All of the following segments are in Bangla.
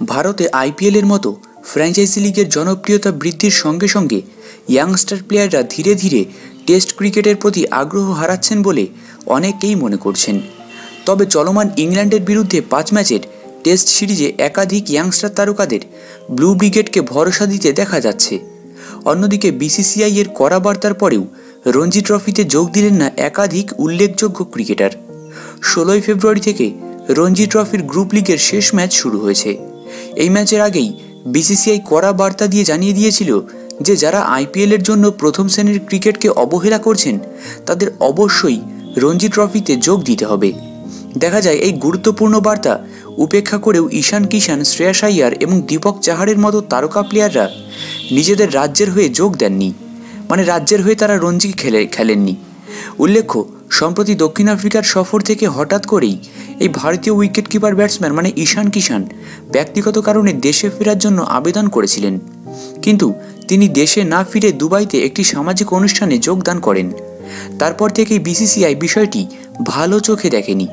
ভারতে আইপিএলের মতো ফ্র্যাঞ্চাইজি লিগের জনপ্রিয়তা বৃদ্ধির সঙ্গে সঙ্গে ইয়াংস্টার প্লেয়াররা ধীরে ধীরে টেস্ট ক্রিকেটের প্রতি আগ্রহ হারাচ্ছেন বলে অনেকেই মনে করছেন। তবে চলমান ইংল্যান্ডের বিরুদ্ধে 5 ম্যাচের টেস্ট সিরিজে একাধিক ইয়াংস্টার তারকাদের ব্লু ব্রিগেডকে ভরসা দিতে দেখা যাচ্ছে। অন্যদিকে বিসিসিআই এর কড়া বার্তার পরেও রঞ্জি ট্রফিতে যোগ দিলেন না একাধিক উল্লেখযোগ্য ক্রিকেটার। 16 ফেব্রুয়ারি থেকে রঞ্জি ট্রফির গ্রুপ লিগের শেষ ম্যাচ শুরু হয়েছে। এই ম্যাচের আগেই বিসিসিআই কড়া বার্তা দিয়ে জানিয়ে দিয়েছিল যে যারা আইপিএলের জন্য প্রথম শ্রেণীর ক্রিকেটকে অবহেলা করছেন তাদের অবশ্যই রঞ্জি ট্রফিতে যোগ দিতে হবে। দেখা যায় এই গুরুত্বপূর্ণ বার্তা উপেক্ষা করেও ঈশান কিষান, শ্রেয়াস আইয়ার এবং দীপক চাহারের মতো তারকা প্লেয়াররা নিজেদের রাজ্যের হয়ে যোগ দেননি, রাজ্যের হয়ে তারা রঞ্জি খেলেননি। উল্লেখ্য, সম্প্রতি দক্ষিণ আফ্রিকার সফর থেকে হঠাৎ করেই এই ভারতীয় উইকেট কিপার ব্যাটসম্যান ঈশান কিষান ব্যক্তিগত কারণে দেশে ফেরার জন্য আবেদন করেছিলেন, কিন্তু তিনি দেশে না ফিরে দুবাইতে একটি সামাজিক অনুষ্ঠানে যোগদান করেন। তারপর থেকেই বিসিসিআই বিষয়টি ভালো চোখে দেখেনি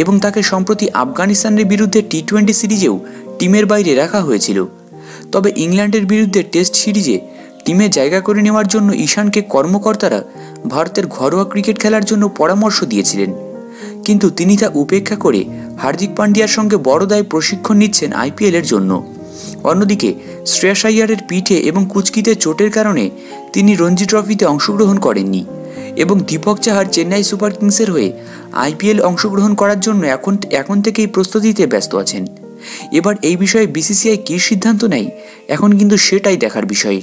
এবং তাকে সম্প্রতি আফগানিস্তানের বিরুদ্ধে টি-20 সিরিজেও টিমের বাইরে রাখা হয়েছিল। তবে ইংল্যান্ডের বিরুদ্ধে টেস্ট সিরিজে টিমে জায়গা করে নেওয়ার জন্য ঈশানকে কর্মকর্তারা ভারতের ঘরোয়া ক্রিকেট খেলার জন্য পরামর্শ দিয়েছিলেন, কিন্তু তিনি তা উপেক্ষা করে হার্দিক পান্ডিয়ার সঙ্গে বড়দায় প্রশিক্ষণ নিচ্ছেন আইপিএলের জন্য। অন্যদিকে শ্রেয়াস আইয়ারের পিঠে এবং কুঁচকিতে চোটের কারণে তিনি রঞ্জি ট্রফিতে অংশগ্রহণ করেননি এবং দীপক চাহার চেন্নাই সুপার কিংসের হয়ে আইপিএল অংশগ্রহণ করার জন্য এখন থেকেই প্রস্তুতিতে ব্যস্ত আছেন। এবার এই বিষয়ে বিসিসিআই কী সিদ্ধান্ত নেয় এখন কিন্তু সেটাই দেখার বিষয়।